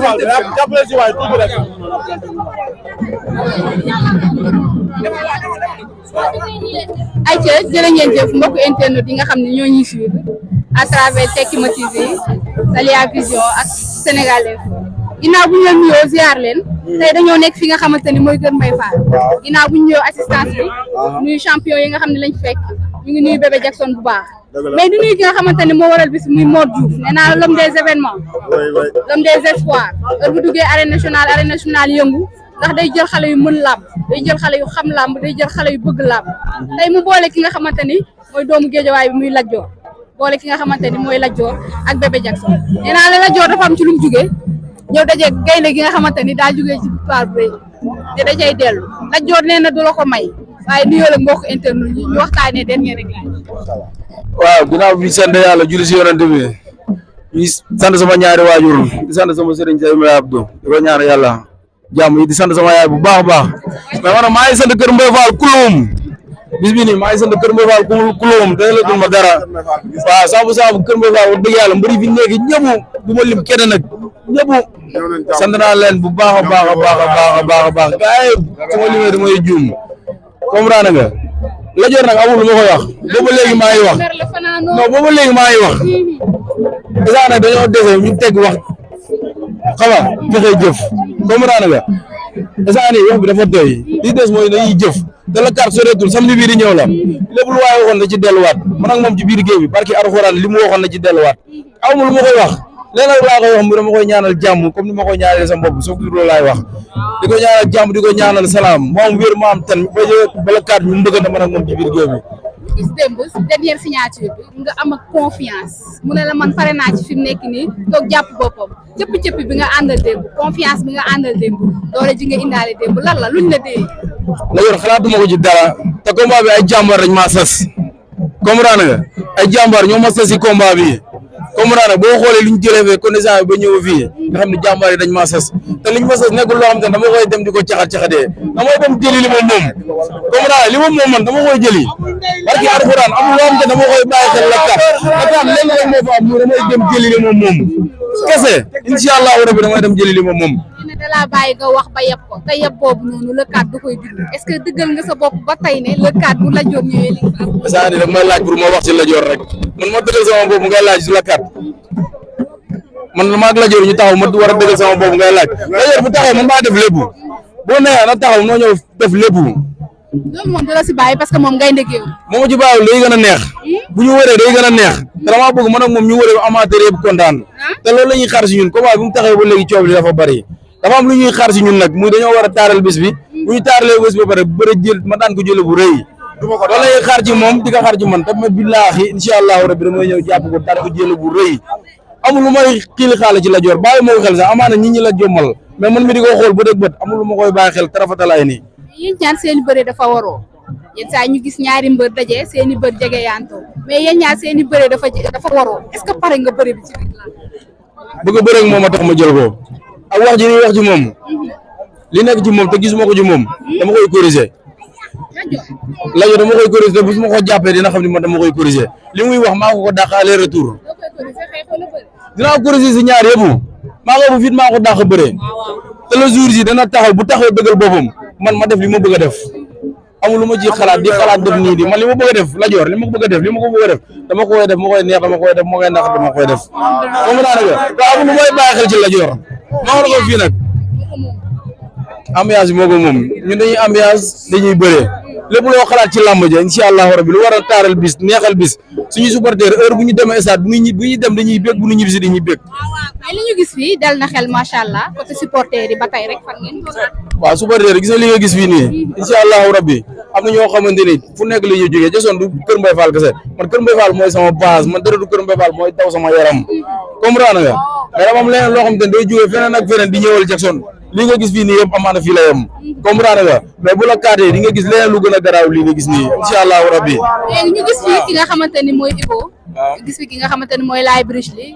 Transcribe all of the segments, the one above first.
jàppale si waay tuuti rek. ayca jërë ngeen jëf mbokku internet yi nga xam ne ñoo ñuy suivre à travers Tekima TV Saliya Vision ak Sénégal Info ginnaaw bu ñu leen nuyoo ziar leen tey dañoo nekk fi nga xamante ni mooy Kër Mbaye Fall ginnaaw bu ñu nuyoo assistance bi nuyu champion yi nga xam ne lañ fekk ñu ngi nuyu bébé Jackson bu baax mais di nuyu ki nga xamante ni moo waral bis muy Modou Diouf nee naa l'homme des événements l'homme des espoirs heure bu duggee arène nationale yëngu ndax day jël xale yu mën làmb day jël xale yu xam làmb day jël xale yu bëgg làmb tey mu boole ki nga xamante ni mooy doomu géejawaay bi muy Lat Dior boole ki nga xamante ni mooy Lat Dior ak bébé Jackson nee naa la Lat Dior dafa am ci lu mu jugee ñëw dajeeg gaynde gi nga xamante ni daa jugee ci victoire bu rëy te da cay dellu Lat Dior nee na du la ko may waaye nuyoo la mbokk internet yi ñu waxtaanee den ngeen rek waaw ginnaaw bi sant yàlla julli si yonent bi ñu sant sama ñaari waajur di sant sama sëriñ Seydou Abdou di ko ñaar yàlla jàmm yi di sant sama yaay bu baax a baax mais man maa ngi sant Kër Mbaye Fall kulum bis bi nii maa ngi sant Kër Mbaye Fall kulum te la dul ma dara waaw saabu Kër Mbaye Fall wax dëgg yàlla mbëri fi nekk ñëpp du ma lim kenn nag ñëpp sant naa leen bu baax a baax gaay su ma limee damay juum comprendre nga Lat Dior nag amul lu ma koy wax booba léegi maa ngi wax non booba léegi maa ngi wax isa nag dañoo dese ñu teg wax xam nga fexe jëf comprendre nga isa ni wax bi dafa doy li des mooy dañuy jëf te la carte soreetul samedi bii di ñëw la lépp lu waaye waxoon na ci delluwaat man ak moom ci biir géew bi barki Alxuraan li mu waxoon na ci delluwaat amul lu ma koy wax léegi nag laa koy wax mu dama koy ñaanal jàmm comme ni ma koy ñaanalee sama bopp soog loolu laay wax di ko ñaanal jàmm di ko ñaanal salaam moom wér ma am tan ba la carte ñu mbëggante man ak moom ci biir géew bi gis démb dernière signature bi nga am ak confiance mu ne la man pare naa ci fi mu nekk nii toog jàpp boppam cëpp bi nga àndal démb confiance bi nga àndal démb doole ji nga indaale démb lan la luñ la dee. Lat Dior xalaatuma ko ci dara te combat bi ay jàmbaar dañ maa sas comprendre nga ay jàmbaar ñoo ma sas si combat bi comprendre nga boo xoolee li ñu jëlee fee connaissance bi ba ñëw fii nga xam ne jàmbaar yi dañ maa sas te liñ ma sas nekkul loo xam te dama koy dem di ko caxatee damay dem jëli li ma moom comprendre li ma moom man dama koy jëli parce que Alxuraan amul loo xam te dama koy bàyyi xel la kat léegi rek moo fa am damay dem jëli li ma moom kese incha allahu rabi damay dem jëli li ma moom. da laa bàyyi nga wax ba yeb ko te yeb boobu noonu le cadre du koy dindi est-ce que dëggal nga sa bopp ba tey ne le cadre bu Lat Dior ñëwee li nga am. saa ni rek may laaj pour ma wax ci Lat Dior rek man ma dëggal sama bopp ngay laaj ci la cadre man maa ak Lat Dior ñu taxaw ma war a dëggal sama bopp ngay laaj Lat Dior bu taxaw man maa def lépp boo nee na taxaw noo ñëw def lépp. loolu moom dala si bàyyi parce que moom ngay ndegee moo ma ci bàyyi day gën a neex bu ñu wëree day gën a neex te damaa bëgg man ak moom ñu wëree amateur yëpp kontaan te loolu la ñuy xaar si ñun combat bi mu taxawee ba léegi coow li dafa bari dafa am lu ñuy xaar si ñun nag muy dañoo war a taaral bés bi bu ñu taaralee bés bi ba pare bëri jël ma daan ko jël bu rëy loolu la ñuy xaar ci moom di ko xaar ci man te ma billaahi incha allahu rabbi damay ñëw jàpp ko daan ko jël bu rëy amul lu may xiili xaale ci Lat Dior bàyyi moo xel sax amaana ñi la jommal mais man mi di ko xool ba dëgg bët amul lu ma koy bàyyi xel tarafatalaay nii yéen ñaar seen i bëre dafa waroo yéen saa ñu gis ñaari mbër daje seen i bër jege yaantoo mais yéen ñaar seen i bëre dafa waroo est-ce que pare nga bëre bi ci biir la bëgg a bëre ak moom a tax ma jël ko ak wax ji ni wax ci moom li nekk ci moom te gisuma ko ci moom dama koy corriger Lat Dior dama koy corriger te bu ma ko jàppee dina xam ne man dama koy corriger li muy wax maa ko dàq aller retour dinaa corriger si ñaar yëpp maa ko bu fit maa ko dàq bëre te le jour ji dana taxaw bu taxaw dëggal boppam man ma def li ma bëgg a def amul lu ma ci xalaat di xalaat def nii di man li ma bëgg a def Lat Dior li ma ko bëgg a def li ma ko bëgg a def dama koy def ma koy neex dama koy def ma koy nax dama koy def moom naa nga te amul lu may bàyyi xel ci Lat Dior ma war ko fii nag ambiance bi moo ko moom ñun dañuy ambiance dañuy bëree lépp loo xalaat ci làmb ja incha allahu rabbi lu war a taaral bis neexal bis suñu supporter heure bu ñu demee stade bu ñuy dem dañuy bég bu ñu ñibbisi dañuy bég. waaw li ñu gis fii dal na xel macha allah côté supporter yi ba tey rek fan ngeen ko. waaw supporter gis nga li nga gis fii nii incha allahu rabbi am na ñoo xamante ni fu nekk la ñuy jógee Jackson du Kër Mbaye Fall kese man Kër Mbaye Fall mooy sama base man dara du Kër Mbaye Fall mooy daw sama yaram comprendre nga mais dafa am leneen loo xamante ni day jógee feneen ak feneen di ñëwal Jackson li nga gis fii nii yëpp amaana fii la yem comprendre nga mais bu la kaatee di nga gis leneen lu gën a garaaw lii nga gis nii incha allahu rabbi. léegi ñu gis fii ki nga xamante ni mooy Ibo. gis fi ki nga xamante ni mooy Laye Bruce li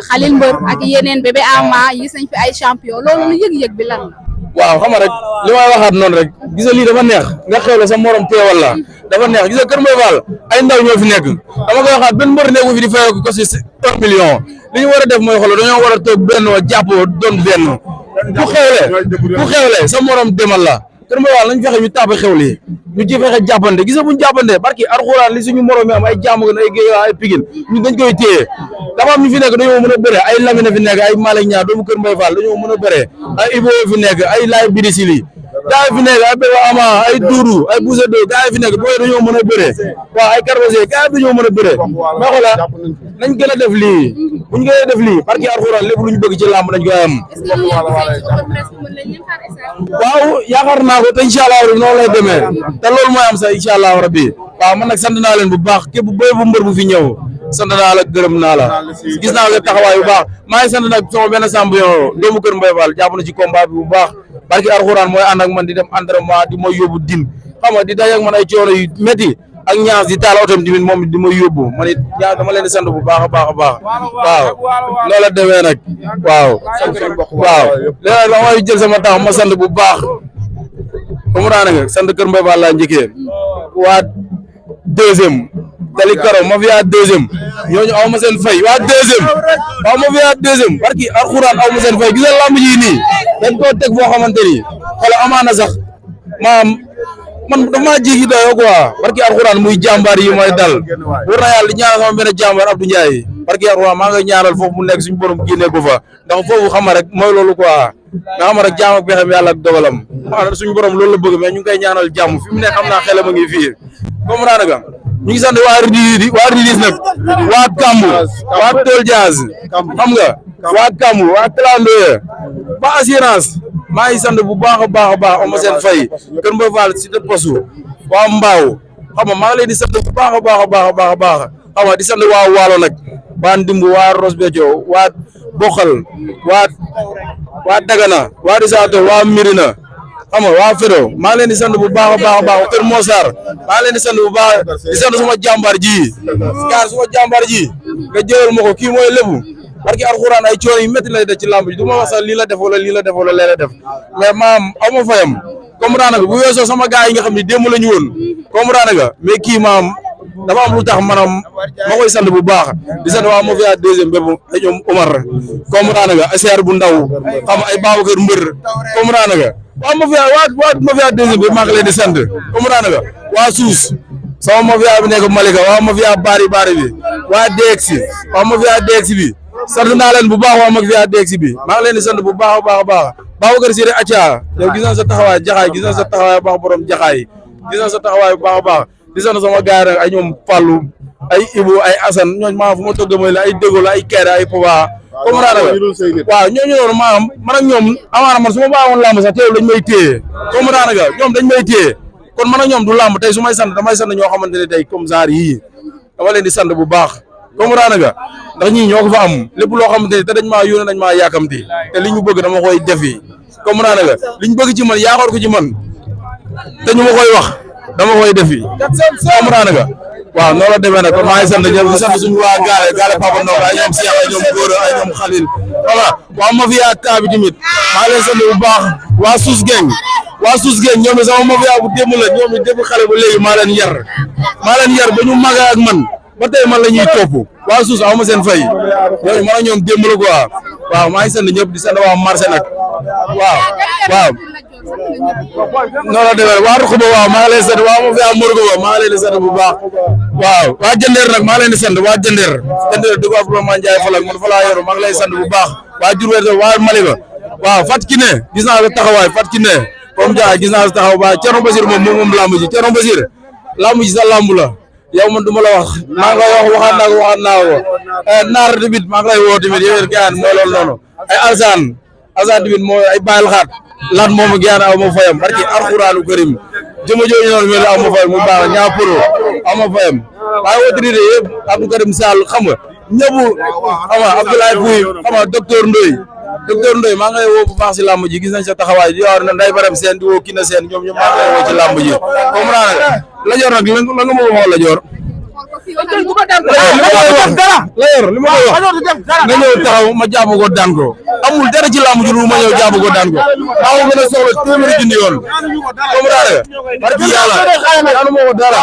Khalil Mbër ak yeneen bébé Ama gis nañ fi ay champion loolu lu yëg-yëg bi lan la. waaw xam nga rek li may waxaat noonu rek gis nga lii dafa neex nga xew la sa morom teewal la dafa neex gis nga Kër Mbaye Fall ay ndaw ñoo fi nekk dama koy waxaat benn mbër nekku fi di fayoo ko si 1 million li ñu war a def mooy xoolal dañoo war a toog benn jàppoo doon benn ku xewle sa morom demal la Kër Mbaye Fall nañ fexe ñu tàpp xewli ñu ci fexe jàppante gis nga buñ jàppante barki Alxuraan li suñu morom yi am ay jàmm gën ay géej ay Pikine ñu dañ koy téye dafa am ñu fi nekk dañoo mën a bëre ay Lamine fi nekk ay Malick Niang doomu Kër Mbaye Fall dañoo mën a bëre ay Ibo fi nekk ay Laye Bidisili gaa yi fi nekk ay Bébé Ama ay Doudou ay Boussa Do gaa yi fi nekk booy dañoo mën a bëre waaw ay Karbasé gaa yi dañoo mën a bëre mais xoola nañ gën a def lii buñ gën a def lii barki Alxuraan lépp lu ñu bëgg ci làmb dañ koy am waaw yaakaar naa ko te incha allah rabbi noonu lay demee te loolu mooy am sax incha allah rabbi waaw man nag sant naa leen bu baax képp béy bu mbër bu fi ñëw sant naa la gërëm naa la gis naa la taxawaay bu baax maa ngi sant nag sama benn champion doomu Kër Mbaye Fall jàpp na ci combat bi bu baax barki Alxuraan mooy ànd ak man di dem entraînement di ma yóbbu din xam nga di daje ak man ay coono yu métti ak ñaas di taal otom tamit moom di ma yóbbu man it ñaas dama leen di sant bu baax a baax a baax waaw loolu la demee nag waaw waaw léegi nag damay jël sama temps ma sant bu baax comme daana nga sant Kër Mbaye Fall laa njëkkee waa deuxième Tali Karo ma fi yaa deuxième ñooñu aw ma seen fay waa deuxième waaw ma fi yaa deuxième barki Alxuraan aw ma seen fay gisal lamb ji nii dañ koo teg foo xamante ni xoolal amaana sax man damaa jéggi doyoo quoi barki Alxuraan muy jàmbaar yi mooy dal war na yàlla di ñaanal sama benn jàmbaar Abdou Ndiaye barki Alxuraan maa nga ñaanal foofu mu nekk suñu borom génne ko fa ndax foofu xam rek mooy loolu quoi nga xam rek jaam ak pexem yàlla ak dogalam suñu borom loolu la bëgg mais ñu ngi koy ñaanal jàmm fi mu nekk xam naa xelam a ngi fii comme daanaka ñu ngi sant waa Ridis nag waa Kambu waa Tol Diaz xam nga waa Kambu waa Clando ba assurance maa ngi sant bu baax a baax a baax ama seen fay Kër Mbaye Fall si te posu waa Mbaaw xam nga maa ngi leen di sant bu baax a baax a baax a baax a baax xam nga di sant waa Waalo nag waa Ndimbu waa Ross Béthio waa Bokhal waa Dagana waa Risaato waa Mirina xam nga waa Fedo maa ngi leen di sant bu baax a baax a baax Kër Mosar maa ngi leen di sant bu baax di sant suma jàmbaar ji gaar suma jàmbaar ji nga jëlal ma ko kii mooy lébu parce que Alxuraan ay coono yu métti lay def ci lamb ji du ma wax sax lii la def wala lii la def wala lee la def mais maam aw ma fayam comprendre nga bu weesoo sama gars yi nga xam ne démb la ñu woon comprendre nga mais kii maam dafa am lu tax maanaam ma koy sant bu baax di sant waa Mafia deuxième bépp ay ñoom Omar comprendre nga ACR bu ndaw xam ay Babacar Mbër comprendre nga waa Mafia deuxième bépp maa ngi leen di sant comprendre nga waa suus sama Mafia bi nekk Malika waa Mafia bari bi waa DX waa Mafia DX bi sant naa leen bu baax waa Mafia DX bi maa ngi leen di sant bu baax a baax a baax Babacar Siré Atia yow gis na sa taxawaay jaxaay gis na sa taxawaay baax borom jaxaay gis na sa taxawaay bu baax a baax di sant sama gars rek ay ñoom Fallou ay Ibou ay Assane ñooñu maa fu ma togg mooy la ay Dégol ay Kéré ay Papa comme daanaka waaw ñooñu noonu maanaam man ak ñoom amaana man su ma baaxoon làmb sax teewul dañ may téye comme daanaka ñoom dañ may téye kon man ak ñoom du làmb tey su may sant damay sant ñoo xamante ne tey comme genre yii dama leen di sant bu baax comme daanaka ndax ñii ñoo ko fa am lépp loo xamante ne te dañ maa yónnee dañ maa yàkkamti te li ñu bëgg dama koy defi comme daanaka li ñu bëgg ci man yaakaar ko ci man te ñu ma koy wax dama koy defi comme daanaka waaw noonu la demee nag kon maa ngi sant ñëpp di sant suñu waa gaale Papa Ndong ay ñoom Cheikh ay ñoom Gora ay ñoom Khalil voilà waa Mafia taa bi tamit maa ngi leen sant bu baax waa Suus Geng ñoom sama Mafia bu démb la ñoom démb xale ba léegi maa leen yar ba ñu màggee ak man ba tey man la ñuy topp waa Suus aw ma seen fay ñooñu man ak ñoom démb la quoi waaw maa ngi sant ñëpp di sant waa marché nag waaw noonu la demee waa Ruxuba waaw maa ngi leen di sant waa Mafia Morgo ba maa ngi leen di sant bu baax waaw waa Jëndeer nag maa ngi leen di sant waa Jëndeer dugg Abdourahmane Ndiaye Falak man fa laa yor maa ngi lay sant bu baax waa Diourbel waa Malika waaw Fatou Kiné gis naa sa taxawaay Fatou Kiné comme Ndiaye gis naa sa taxaw ba Thierno Basir moom lamb ji Thierno Basir lamb ji sa lamb la yow man du ma la wax maa ngi lay wax waxaat naa ko naar tamit maa ngi lay woo tamit yow it gars mooy loolu noonu ay Alsane tamit mooy ay Bayal Xaat lan moom ak yàlla aw ma fayam barki Alxuraanu Karim jëma jooju noonu mel aw ma fayam mu baax ñaa pro aw ma fayam waaye autorité yëpp Abdou Karim Sall xam nga ñëpp xam nga Abdoulaye Pouy xam nga docteur Ndoye maa ngi lay woo bu baax si làmb ji gis nañ sa taxawaay di wax na nday baram seen di woo kii na seen ñoom ñoom maa ngi lay woo ci làmb ji comme naa nag la joor nag la nga ma waxoon la joor li ma koy wax nga ñëw taxaw ma jàpp ko daan ko amul dara ci làmb ji lu ma ñëw jàpp ko daan ko maa ko gën a soxla téeméeri junni yoon comme daa rek barki yàlla daanu ma ko dara